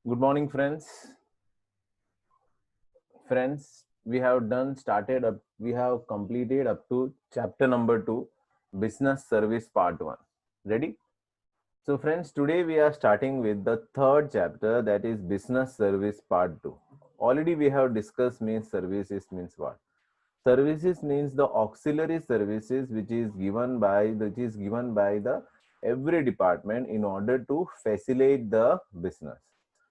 Good morning, friends. Friends, we have we have completed up to chapter number 2, Business Service Part 1. Ready? So, friends, today we are starting with the third chapter, that is Business Service Part 2. Already we have discussed means services means what? Services means the auxiliary services which is given by the every department in order to facilitate the business.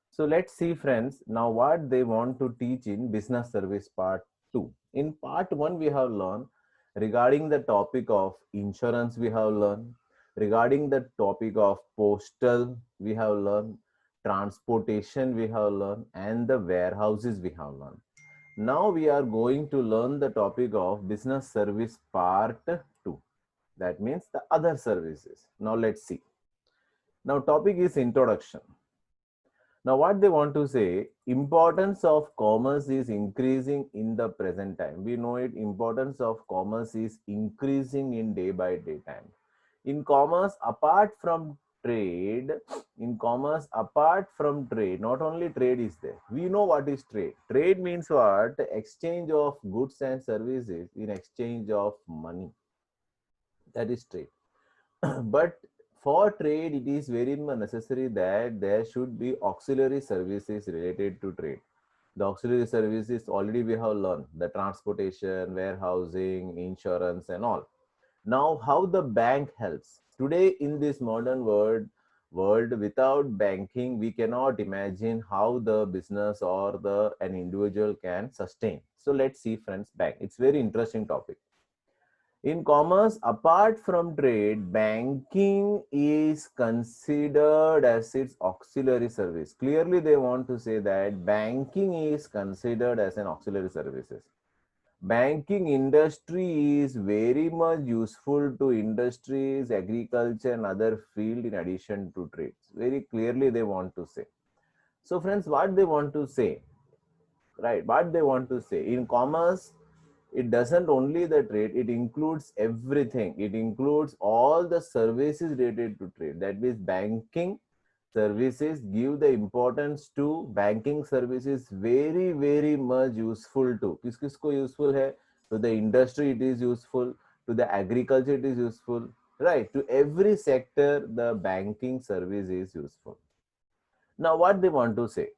So let's see, friends, now what they want to teach in business service part 2. In part 1, we have learned regarding the topic of insurance, we have learned regarding the topic of postal, we have learned transportation, we have learned, and the warehouses we have learned. Now we are going to learn the topic of business service part 2. That means the other services. Now let's see. Now topic is introduction. Now what they want to say, importance of commerce is increasing in the present time. We know it, importance of commerce is increasing in day by day time. In commerce, apart from trade, not only trade is there. We know what is trade. Trade means what? Exchange of goods and services in exchange of money. That is trade. But for trade, it is very much necessary that there should be auxiliary services related to trade. The auxiliary services already we have learned, the transportation, warehousing, insurance and all. Now, how the bank helps. Today in this modern world without banking, we cannot imagine how the business or an individual can sustain. So let's see, friends, bank. It's very interesting topic. In commerce, apart from trade, banking is considered as its auxiliary service. Clearly, they want to say that banking is considered as an auxiliary services. Banking industry is very much useful to industries, agriculture, and other field in addition to trades. Very clearly, they want to say. So, friends, what they want to say, right? What they want to say in commerce, it doesn't only the trade, it includes everything. It includes all the services related to trade. That means banking services give the importance to banking services very much useful to. किस किस को useful है? To the industry it is useful, to the agriculture it is useful, right? To every sector the banking service is useful. Now what they want to say?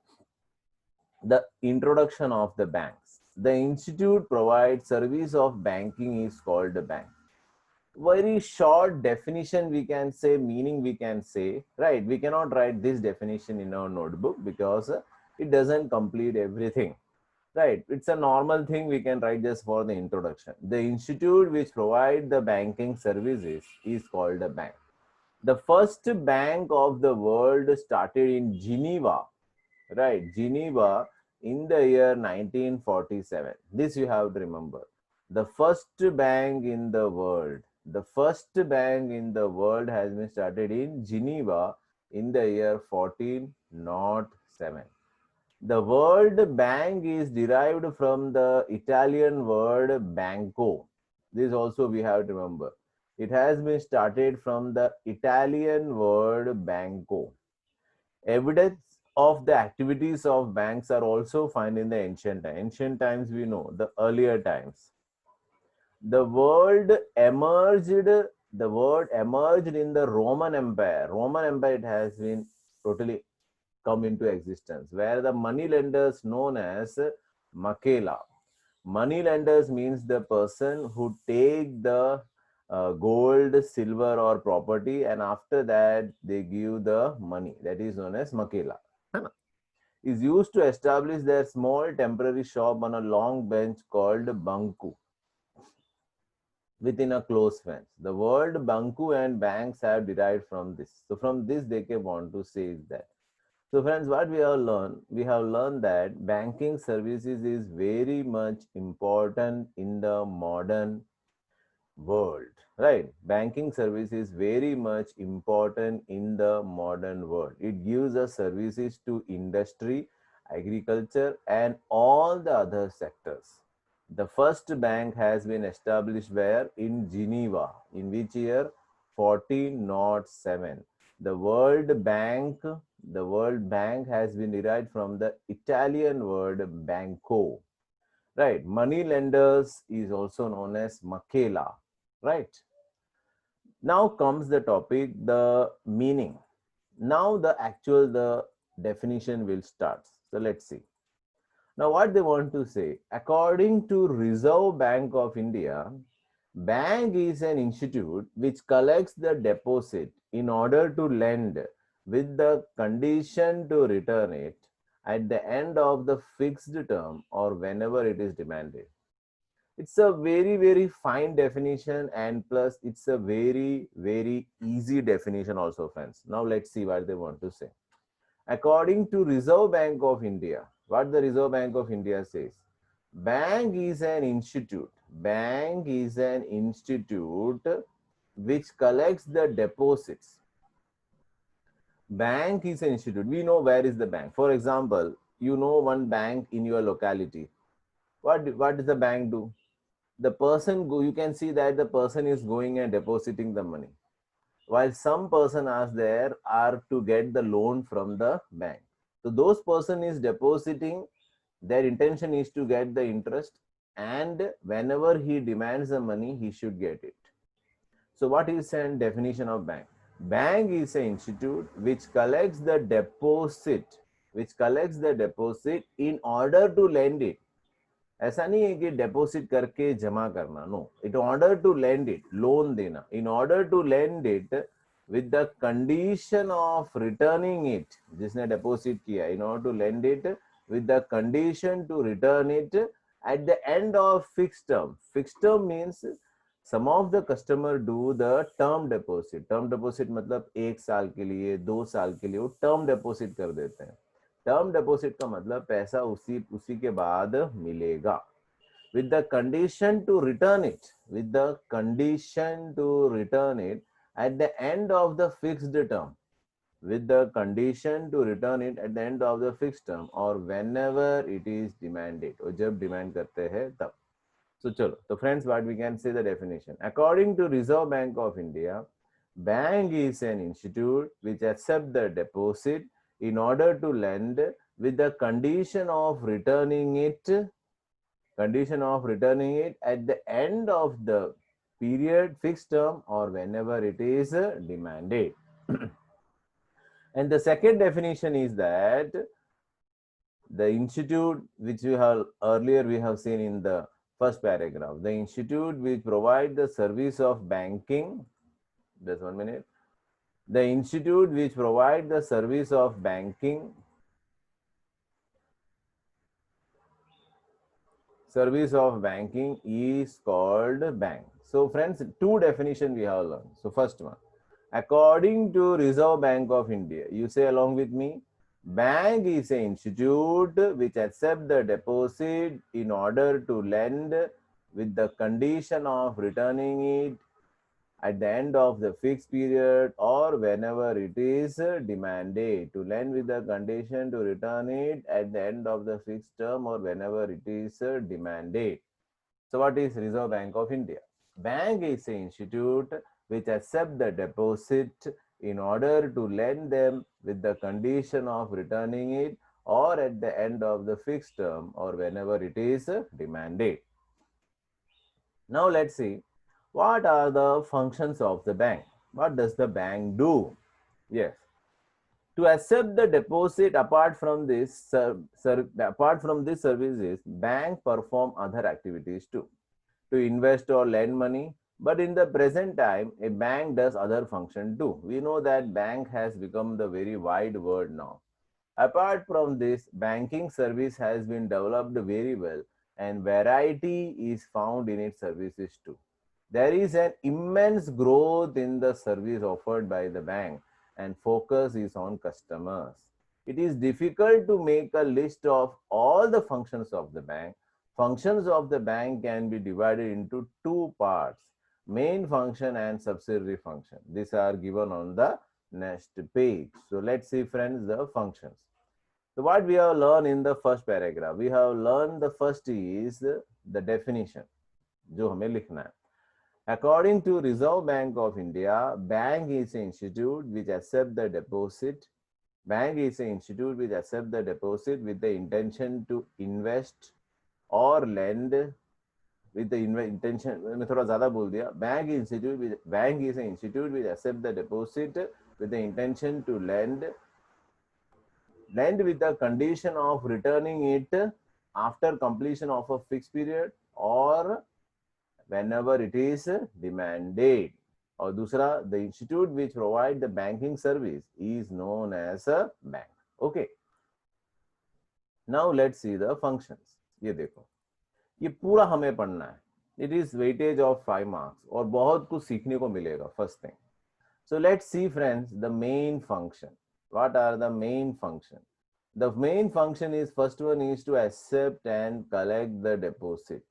The introduction of the banks. The institute provides service of banking is called a bank. Very short definition we can say, meaning we can say, right? We cannot write this definition in our notebook because it doesn't complete everything, right? It's a normal thing we can write just for the introduction. The institute which provide the banking services is called a bank. The first bank of the world started in Geneva, right? Geneva in the year 1947. This you have to remember. The first bank in the world, has been started in Geneva in the year 1407. The World Bank is derived from the Italian word banco. This also we have to remember. It has been started from the Italian word banco. Evidence of the activities of banks are also found in the ancient times. Ancient times we know, the earlier times. The word emerged in the Roman Empire. Roman Empire, it has been totally come into existence, where the money lenders known as Makela. Money lenders means the person who take the gold, silver or property and after that they give the money. That is known as Makela. Is used to establish their small temporary shop on a long bench called banku within a close fence. The word banku and banks have derived from this. So from this they can want to say is that. So friends, what we have learned? We have learned that banking services is very much important in the modern world, right? Banking service is very much important in the modern world. It gives us services to industry, agriculture and all the other sectors. The first bank has been established where? In Geneva. In which year? 1407. The World Bank, The word bank has been derived from the Italian word banco, right? Money lenders is also known as makela, right? Now comes the topic, the meaning. Now the definition will start. So let's see. Now what they want to say, according to Reserve Bank of India, bank is an institute which collects the deposit in order to lend with the condition to return it at the end of the fixed term or whenever it is demanded. It's a very fine definition, and plus it's a very easy definition also, friends. Now let's see what they want to say. According to Reserve Bank of India, what the Reserve Bank of India says, bank is an institute. Bank is an institute which collects the deposits. Bank is an institute. We know where is the bank. For example, you know one bank in your locality. What does the bank do? The person go, you can see that the person is going and depositing the money, while some person are to get the loan from the bank. So those person is depositing, their intention is to get the interest, and whenever he demands the money, he should get it. So what is the definition of bank? Bank is an institute which collects the deposit in order to lend it. ऐसा नहीं है कि deposit करके जमा करना, no, in order to lend it, loan देना, in order to lend it with the condition of returning it, जिसने deposit किया, in order to lend it with the condition to return it at the end of fixed term. Fixed term means sum of the customer do the term deposit. Term deposit मतलब 1 साल के लिए, 2 साल के लिए वो term deposit कर देते हैं. टर्म डिपॉजिट का मतलब पैसा उसी के बाद मिलेगा. with the condition to return it at the end of the fixed term, with the condition to return it at the end of the fixed term or whenever it is demanded, और जब demand करते हैं तब. So चलो, तो friends, what we can say the definition. According to Reserve Bank of India, bank is an institute which accepts the deposit in order to lend with the condition of returning it at the end of the period, fixed term, or whenever it is demanded. And the second definition is that the institute which we have seen in the first paragraph, the institute which provide the service of banking, just 1 minute, the institute which provide the service of banking is called bank. So friends, two definitions we have learned. So first one, according to Reserve Bank of India, you say along with me, bank is an institute which accept the deposit in order to lend with the condition of returning it at the end of the fixed period or whenever it is demanded. To lend with the condition to return it at the end of the fixed term or whenever it is demanded. So what is Reserve Bank of India? Bank is an institute which accept the deposit in order to lend them with the condition of returning it or at the end of the fixed term or whenever it is demanded. Now let's see, what are the functions of the bank? What does the bank do? Yes. To accept the deposit, apart from this services, bank perform other activities too. To invest or lend money, but in the present time, a bank does other function too. We know that bank has become the very wide word now. Apart from this, banking service has been developed very well and variety is found in its services too. There is an immense growth in the service offered by the bank and focus is on customers. It is difficult to make a list of all the functions of the bank. Functions of the bank can be divided into two parts, main function and subsidiary function. These are given on the next page. So let's see, friends, the functions. So what we have learned in the first paragraph, we have learned the first is the definition, जो हमें लिखना है. According to Reserve Bank of India, bank is an institute which accept the deposit Bank is an institute which accept the deposit with the intention to invest or lend with the intention. मैं थोड़ा ज़्यादा बोल दिया. Bank is an institute which accept the deposit with the intention to lend with the condition of returning it after completion of a fixed period or whenever it is demanded. और दूसरा, the institute which provide the banking service is known as a bank. Okay. Now let's see the functions. ये देखो, ये पूरा हमें पढ़ना है. It is weightage of 5 marks और बहुत कुछ सीखने को मिलेगा. First thing. So let's see, friends, the main function. What are the main function? The main function is, first one is to accept and collect the deposit.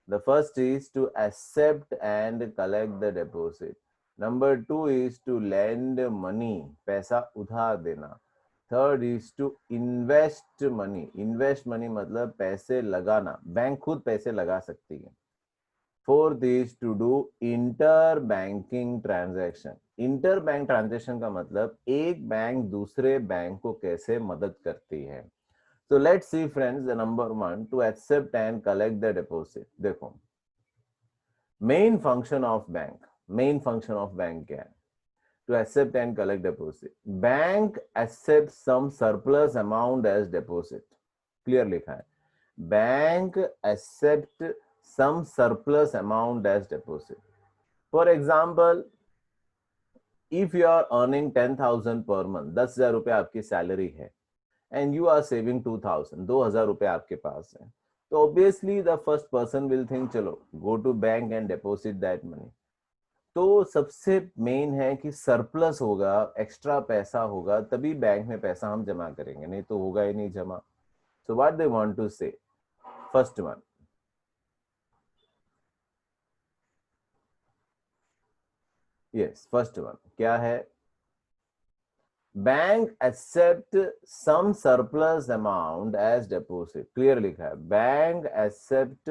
The first is to accept and collect the deposit. Number 2 is to lend money, पैसा उधार देना. Third is to invest money. Invest money मतलब पैसे लगाना. Bank खुद पैसे लगा सकती है. Fourth is to do interbanking transaction. Interbank transaction का मतलब एक बैंक दूसरे बैंक को कैसे मदद करती है. So let's see, friends, the number 1, to accept and collect the deposit. देखो, main function of bank क्या है? To accept and collect deposit. Bank accepts some surplus amount as deposit. Clear लिखा है. Bank accept some surplus amount as deposit. For example, if you are earning 10,000 per month, 10,000 रुपए आपकी salary है, and you are saving 2,000, 2,000 रुपए आपके पास है, तो obviously the first person will think, चलो go to bank and deposit that money. तो सबसे मेन है कि सरप्लस होगा, एक्स्ट्रा पैसा होगा, तभी बैंक में पैसा हम जमा करेंगे, नहीं तो होगा ही नहीं जमा. So what they want to say, first one, yes, first one क्या है? Bank accept some surplus amount as deposit. Clear लिखा है. Bank accept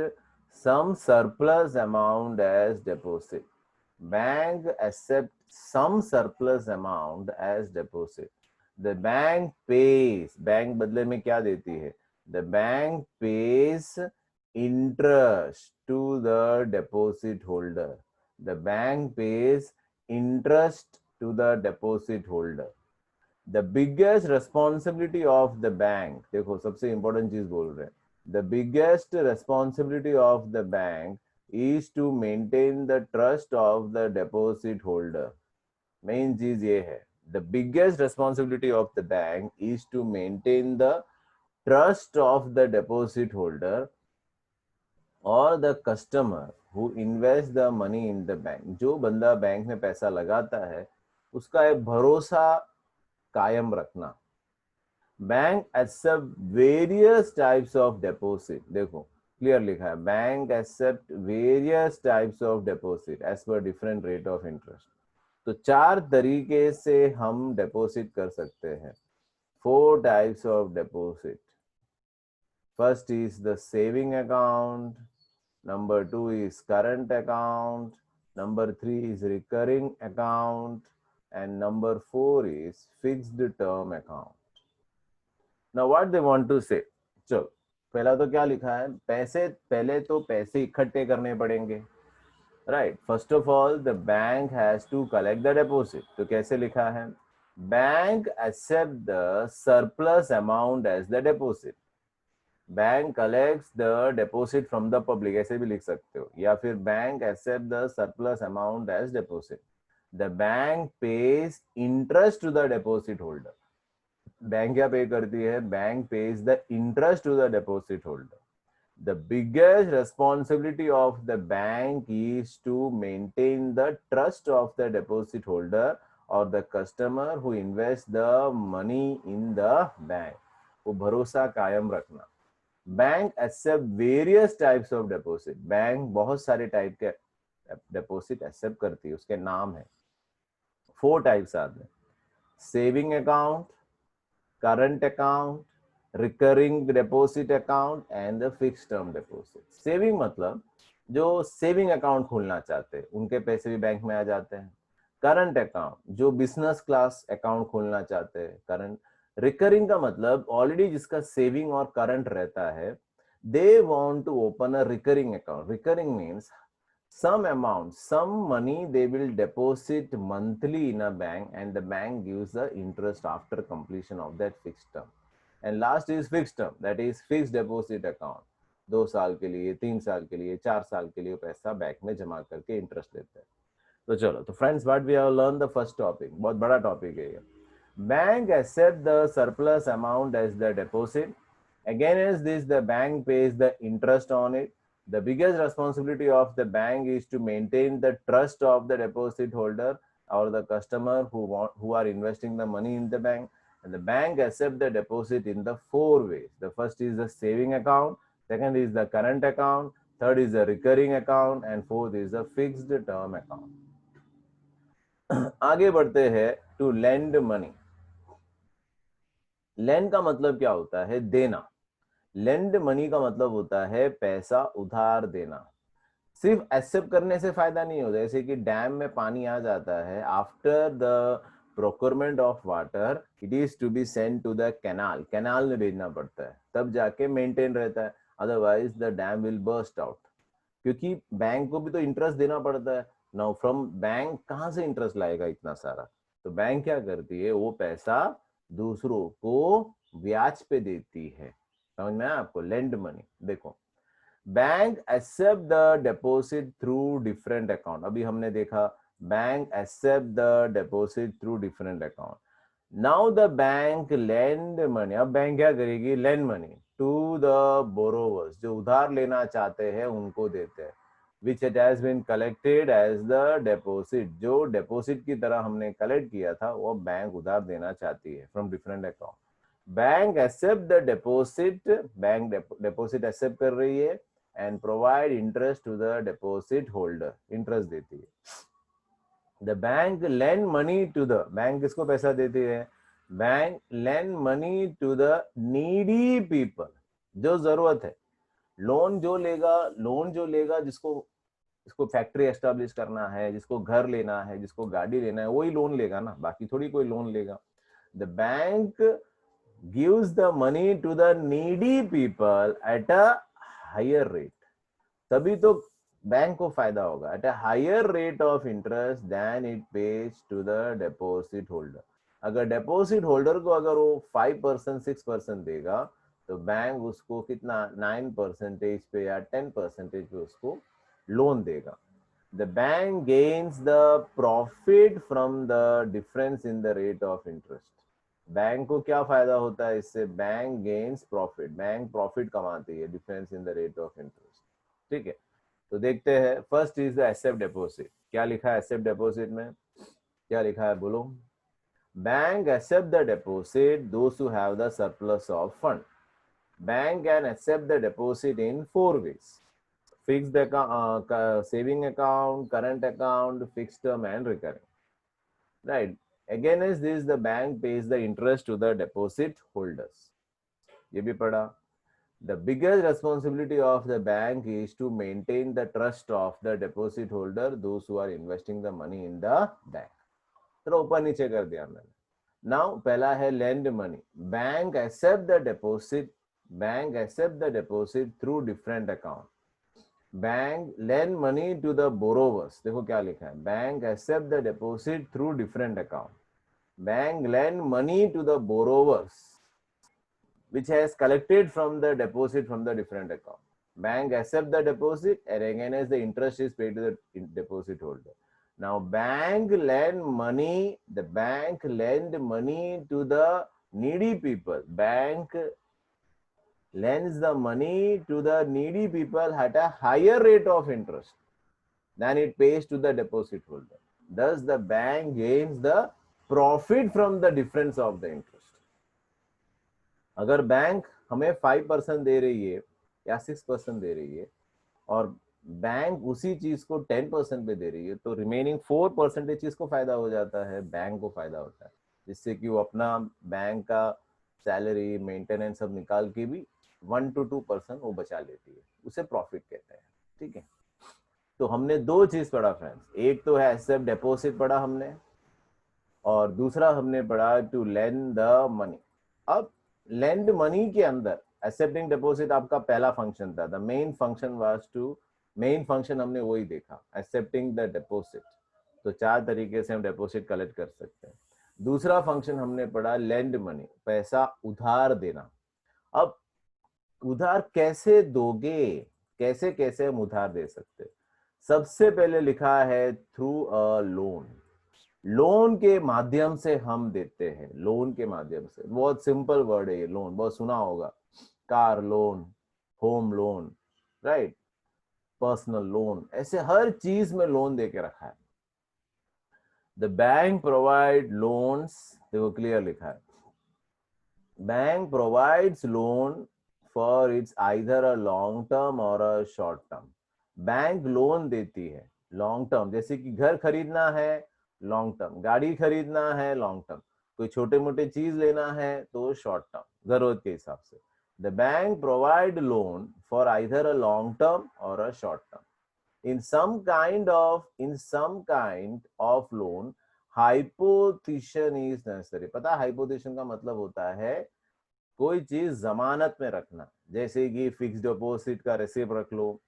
some surplus amount as deposit. Bank accept some surplus amount as deposit. The bank pays, bank बदले में क्या देती है? The bank pays interest to the deposit holder. The bank pays interest to the deposit holder. The biggest responsibility of the bank, देखो सबसे important चीज बोल रहे हैं, the biggest responsibility of the bank is to maintain the trust of the deposit holder. Main चीज ये है, the biggest responsibility of the bank is to maintain the trust of the deposit holder और the customer who invest the money in the bank. जो बंदा bank में पैसा लगाता है उसका एक भरोसा कायम रखना. Bank accept various types of deposit. देखो क्लियर लिखा है, bank accept various types of deposit as per different rate of interest. तो 4 तरीके से हम डिपॉजिट कर सकते हैं. 4 types of deposit. First is the saving account. Number 2 is current account. Number 3 is recurring account. And number 4 is fixed term account. Now what they want to say? चलो पहला तो क्या लिखा है? पैसे, पहले तो पैसे इकट्ठे करने पड़ेंगे. Right. First of all, the bank has to collect the deposit. तो कैसे लिखा है? Bank accept the surplus amount as the deposit. Bank collects the deposit from the public, ऐसे भी लिख सकते हो, या फिर bank accept the surplus amount as deposit. The bank pays interest to the deposit holder. Bank क्या pay करती है? Bank pays the interest to the deposit holder. The biggest responsibility of the bank is to maintain the trust of the deposit holder और the customer who invest the money in the bank. वो भरोसा कायम रखना. Bank accept various types of deposit. Bank बहुत सारे type के deposit accept करती है, उसके नाम है. 4 टाइप्स आते हैं: saving account, current account, recurring deposit account and the fixed term deposit. Saving मतलब जो सेविंग अकाउंट खोलना चाहते हैं उनके पैसे भी बैंक में आ जाते हैं. करंट अकाउंट जो बिजनेस क्लास अकाउंट खोलना चाहते हैं, करंट रिकरिंग का मतलब ऑलरेडी जिसका सेविंग और करंट रहता है, they want to open a recurring account. Recurring means some amount, some money they will deposit monthly in a bank, and the bank gives the interest after completion of that fixed term. And last is fixed term, that is fixed deposit account. 2 साल के लिए, 3 साल के लिए, 4 साल के लिए पैसा बैंक में जमा करके इंटरेस्ट लेते हैं. तो चलो, तो friends, what we have learn the first topic, बहुत बड़ा टॉपिक है ये. Bank accept the surplus amount as the deposit. Against this, the bank pays the interest on it. The biggest responsibility of the bank is to maintain the trust of the deposit holder or the customer who are investing the money in the bank. And the bank accepts the deposit in the 4 ways. The first is the saving account, second is the current account, third is the recurring account, and fourth is the fixed term account. आगे बढ़ते हैं to lend money. Land का मतलब क्या होता है? देना. Land money का मतलब होता है पैसा उधार देना. सिर्फ एक्सेप्ट करने से फायदा नहीं होता. जैसे कि डैम में पानी आ जाता है, after the procurement of water it is to be send to the canal. Canal में भेजना पड़ता है, तब जाके मेंटेन रहता है, otherwise the dam will burst out. क्योंकि बैंक को भी तो इंटरेस्ट देना पड़ता है. नाउ फ्रॉम बैंक कहाँ से इंटरेस्ट लाएगा इतना सारा? तो बैंक क्या करती है, वो पैसा दूसरों को ब्याज पे देती है. समझ में आया आपको? Lend money. देखो, bank accept the deposit through different account. अभी हमने देखा bank accept the deposit through different account. Now the bank lend money. अब बैंक क्या करेगी? Lend money to the borrowers. जो उधार लेना चाहते हैं उनको देते हैं. Which it has been collected as the deposit. जो डिपॉजिट की तरह हमने कलेक्ट किया था वो बैंक उधार देना चाहती है from different account. Bank accept the deposit. Bank deposit accept कर रही है and provide interest to the deposit holder. Interest देती है. The bank lend money to the. Bank किसको पैसा देती है? Bank lend money to the needy people. जो जरूरत है. लोन जो लेगा जिसको फैक्ट्री एस्टेब्लिश करना है, जिसको घर लेना है, जिसको गाड़ी लेना है, वही लोन लेगा ना, बाकी थोड़ी कोई लोन लेगा. The bank gives the money to the needy people at a higher rate. तभी तो बैंक को फायदा होगा. at a higher rate of interest than it pays to the deposit holder. अगर deposit holder को अगर वो 5% 6% देगा तो बैंक उसको कितना 9% पे या 10% पे उसको लोन देगा. The bank gains the profit from the difference in the rate of interest. Bank को क्या फायदा होता है इससे? Bank gains profit. Bank profit कमाती है difference in the rate of interest. ठीक है, तो देखते हैं. First is the accept deposit. क्या लिखा है एक्सेप्ट डिपॉजिट में? क्या लिखा है बोलो? Bank accept the deposit those who have the surplus of fund. Bank can accept the deposit in 4 ways. Fixed account, saving account, current account, fixed term and recurring. Right. Against this, the bank pays the interest to the deposit holders. ये भी पढ़ा. The biggest responsibility of the bank is to maintain the trust of the deposit holder, those who are investing the money in the bank. चलो ऊपर नीचे कर दिया मैंने. Now पहला है lend money. Bank accept the deposit. Bank accept the deposit through different account. Bank lend money to the borrowers. देखो क्या लिखा है. Bank accept the deposit through different account. Bank lend money to the borrowers which has collected from the deposit from the different account. Bank accept the deposit and again as the interest is paid to the deposit holder. Now bank lend money. The bank lend money to the needy people. Bank lends the money to the needy people at a higher rate of interest than it pays to the deposit holder. Thus, the bank gains the profit from the difference of the interest. अगर bank हमें 5% दे रही है या 6% दे रही है और bank उसी चीज को 10% पे दे रही है, तो रिमेनिंग 4% चीज को फायदा हो जाता है, बैंक को फायदा होता है, जिससे कि वो अपना बैंक का सैलरी मेंटेनेंस सब निकाल के भी 1 to 2% वो बचा लेती है. उसे प्रॉफिट कहते हैं. ठीक है, तो हमने 2 चीज पढ़ा फ्रेंड्स. एक तो है एक्सेप्ट डिपॉजिट पढ़ा हमने और दूसरा हमने पढ़ा टू लेंड द मनी. अब लेंड मनी के अंदर एक्सेप्टिंग डिपॉजिट आपका पहला फंक्शन था, the main function was to, main function हमने वही देखा, एक्सेप्टिंग द डिपॉजिट। तो 4 तरीके से हम डिपॉजिट कलेक्ट कर सकते हैं। दूसरा फंक्शन हमने पढ़ा लेंड मनी, पैसा उधार देना। अब उधार कैसे दोगे, कैसे कैसे हम उधार दे सकते? सबसे पहले लिखा है थ्रू अ लोन। लोन के माध्यम से हम देते हैं, लोन के माध्यम से। बहुत सिंपल वर्ड है ये लोन, बहुत सुना होगा, car loan, home loan, right, personal loan, ऐसे हर चीज में लोन दे के रखा है। द बैंक प्रोवाइड लोन्स, देखो क्लियर लिखा है, bank provides loan for its either a long term और a short term. Bank loan देती है लॉन्ग टर्म, जैसे कि घर खरीदना है लॉन्ग टर्म, गाड़ी खरीदना है लॉन्ग टर्म, कोई छोटे मोटे चीज लेना है तो शॉर्ट टर्म, जरूरत के हिसाब से। The bank provide loan for either a long term और a short term. In some kind of loan, hypothecation is necessary। पता है hypothecation का मतलब होता है कोई चीज जमानत में रखना, जैसे कि फिक्स डिपॉजिट का रिसिप्ट रख लो,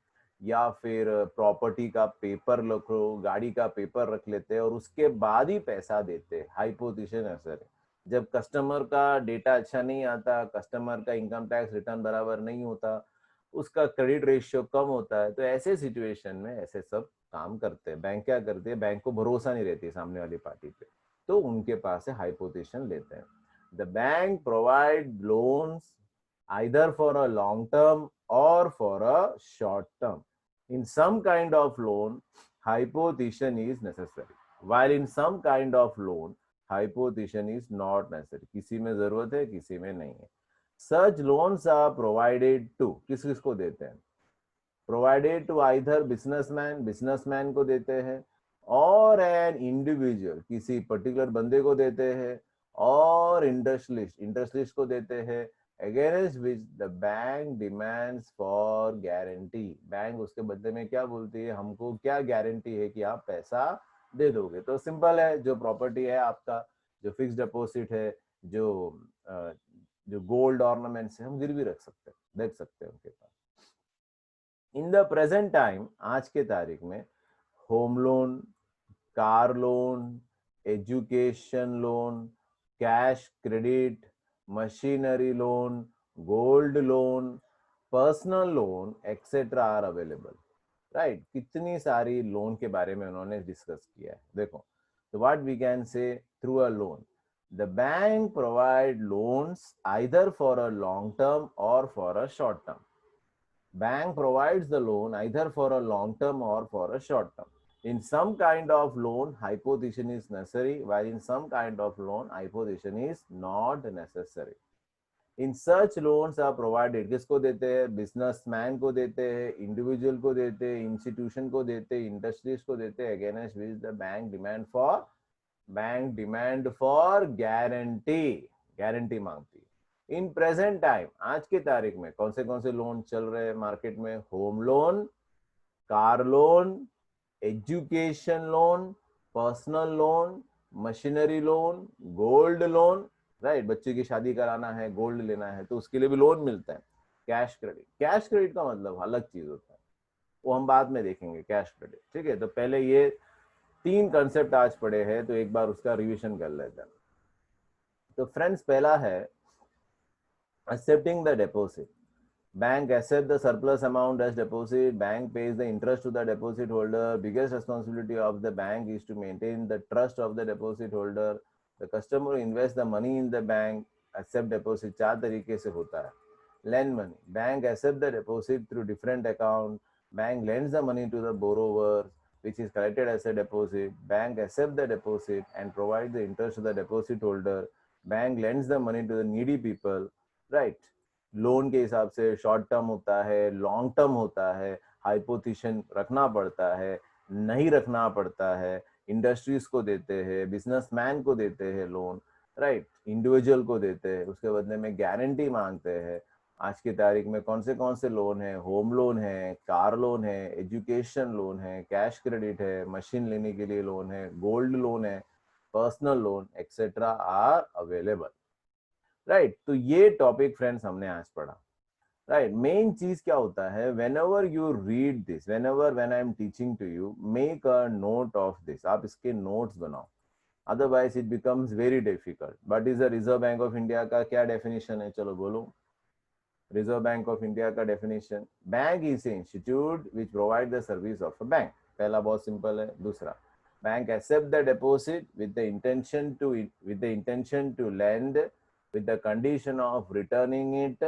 या फिर प्रॉपर्टी का पेपर रख लो, गाड़ी का पेपर रख लेते हैं और उसके बाद ही पैसा देते हैं, हाइपोथिशन ऐसा है। जब कस्टमर का डेटा अच्छा नहीं आता, कस्टमर का इनकम टैक्स रिटर्न बराबर नहीं होता, उसका क्रेडिट रेशियो कम होता है, तो ऐसे सिचुएशन में ऐसे सब काम करते हैं। बैंक क्या करते हैं, बैंक को भरोसा नहीं रहती सामने वाली पार्टी पे, तो उनके पास से हाइपोथिशन लेते हैं। The bank provide loans either for a long term or for a short term. In some kind of loan, hypothecation is necessary, while in some kind of loan, hypothecation is not necessary। किसी में जरूरत है, किसी में नहीं है। Such loans are provided to, किस किस को देते हैं? Provided to either businessman, businessman को देते हैं, और एन इंडिविजुअल, किसी पर्टिकुलर बंदे को देते हैं, और इंडस्ट्रियलिस्ट, इंडस्ट्रियलिस्ट को देते हैं, against which the bank demands for guarantee. Bank उसके बदले में क्या बोलती है, हमको क्या गारंटी है कि आप पैसा दे दोगे। तो सिंपल है, जो प्रॉपर्टी है आपका, जो फिक्स डिपॉजिट है, जो जो गोल्ड ऑर्नामेंट्स है, हम गिरवी रख सकते हैं, देख सकते हैं उनके पास। इन द प्रेजेंट टाइम, आज के तारीख में, home loan, car loan, education loan, cash credit, machinery loan, gold loan, personal loan etcetera are available. Right, कितनी सारी लोन के बारे में उन्होंने डिस्कस किया है। देखो, तो what we can say through a loan, the bank provide loans either for a long term और for a short term. Bank provides the loan either for a long term or for a short term. In some kind of loan, hypothecation is necessary, while in some kind of loan, hypothecation is not necessary. In such loans are provided, किसको देते हैं? Businessman को देते हैं, individual को देते हैं, institution को देते हैं, इंडस्ट्रीज को देते हैं, against which the bank demand for guarantee, guarantee मांगती है। इन प्रेजेंट टाइम, आज की तारीख में कौन से लोन चल रहे हैं मार्केट में? Home loan, car loan, education loan, personal loan, machinery loan, gold loan. Right, बच्चे की शादी कराना है, गोल्ड लेना है, तो उसके लिए भी लोन मिलता है। कैश क्रेडिट, कैश क्रेडिट का मतलब अलग चीज होता है, वो हम बाद में देखेंगे, कैश क्रेडिट। ठीक है, तो पहले ये 3 कंसेप्ट आज पढ़े हैं, तो एक बार उसका रिवीजन कर लेते हैं। तो फ्रेंड्स, पहला है accepting the deposit। Bank accept the surplus amount as deposit. Bank pays the interest to the deposit holder. Biggest responsibility of the bank is to maintain the trust of the deposit holder. The customer invests the money in the bank. Accept deposit 4 तरीके से होता है। Lend money, bank accept the deposit through different account. Bank lends the money to the borrower, which is collected as a deposit. Bank accept the deposit and provide the interest to the deposit holder. Bank lends the money to the needy people. Right, loan के हिसाब से short term होता है, long term होता है, हाइपोथिशन रखना पड़ता है, नहीं रखना पड़ता है, इंडस्ट्रीज को देते हैं, बिजनेसमैन को देते हैं लोन, राइट, इंडिविजुअल को देते हैं, उसके बदले में गारंटी मांगते हैं। आज की तारीख में कौन से लोन है? होम लोन है, कार लोन है, एजुकेशन लोन है, कैश क्रेडिट है, मशीन लेने के लिए लोन है, गोल्ड लोन है, personal loan etcetera are available. Right तो ये टॉपिक फ्रेंड्स हमने आज पढ़ा। राइट मेन चीज क्या होता है, whenever you read this, when I am teaching to you, make a note of this, आप इसके नोट्स बनाओ, otherwise it becomes very difficult. But is the Reserve Bank of India का क्या definition है, चलो बोलो। रिजर्व बैंक ऑफ इंडिया का definition, bank is institute which provide the service of a bank, पहला बहुत सिंपल है। दूसरा, bank accept the deposit with the intention to lend with the condition of returning it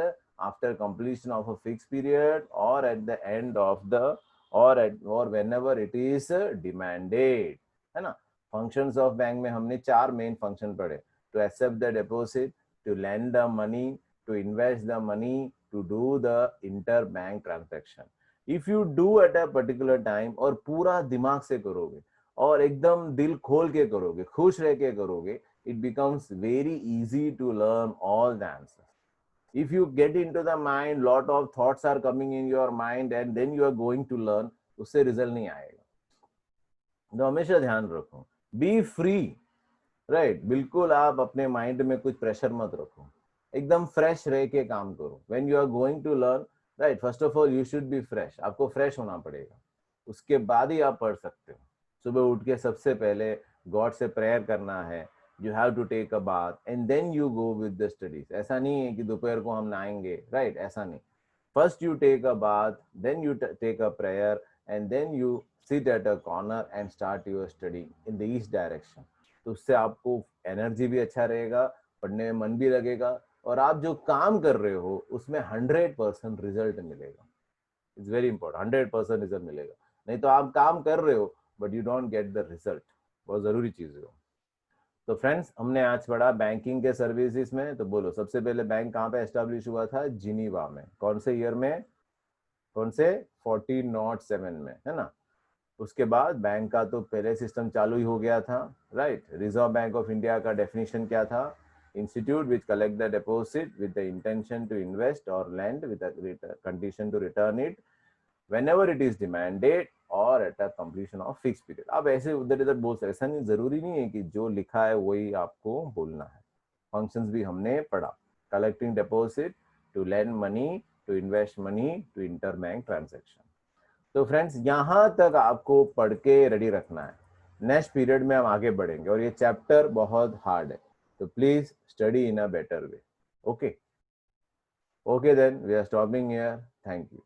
after completion of a fixed period or at the end of the or whenever it is demanded, है ना। functions of bank में हमने 4 main function पढ़े, to accept the deposit, to lend the money, to invest the money, to do the interbank transaction. if you do at a particular time और पूरा दिमाग से करोगे और एकदम दिल खोल के करोगे, खुश रह के करोगे, it becomes very easy to learn all the answers. If you get into the mind, lot of thoughts are coming in your mind and then you are going to learn, उससे रिजल्ट नहीं आएगा। तो हमेशा ध्यान रखो, B free, right बिल्कुल आप अपने माइंड में कुछ प्रेशर मत रखो, एकदम फ्रेश रह के काम करो। When you are going to learn, right first of all you should be fresh, आपको फ्रेश होना पड़ेगा, उसके बाद ही आप पढ़ सकते हो। सुबह उठ के सबसे पहले गॉड से प्रेयर करना है, you have to take a bath and then you go with the studies. ऐसा नहीं है कि दोपहर को हम नहाएंगे, राइट ऐसा नहीं। First you take a bath, then you take a prayer and then you sit at a corner and start your study in the east direction. तो उससे आपको एनर्जी भी अच्छा रहेगा, पढ़ने में मन भी लगेगा और आप जो काम कर रहे हो उसमें 100% रिजल्ट मिलेगा। इट्स वेरी इंपॉर्टेंट, 100% रिजल्ट मिलेगा। नहीं तो आप काम कर रहे हो but you don't get the result, बहुत जरूरी चीज है। तो फ्रेंड्स हमने आज पढ़ा बैंकिंग के सर्विसेज में। तो बोलो सबसे पहले बैंक कहाँ पे एस्टेब्लिश हुआ था, जिनीवा में, कौन से ईयर में, कौन से 1407 में, है ना। उसके बाद बैंक का तो पहले सिस्टम चालू ही हो गया था, right. Reserve Bank of India का डेफिनेशन क्या था, institute which collect the deposit with the intention to invest और lend with the condition to return it whenever it is demanded or at a completion of fixed period। आप ऐसे उधर इधर बोल सकते, ऐसा नहीं, जरूरी नहीं है कि जो लिखा है वही आपको बोलना है। फंक्शंस भी हमने पढ़ा, collecting deposit, to lend money, to invest money, to inter bank transaction. तो फ्रेंड्स यहाँ तक आपको पढ़ के रेडी रखना है। नेक्स्ट पीरियड में हम आगे बढ़ेंगे और ये चैप्टर बहुत हार्ड है, तो please study in a better way. Okay okay then we are stopping here, thank you.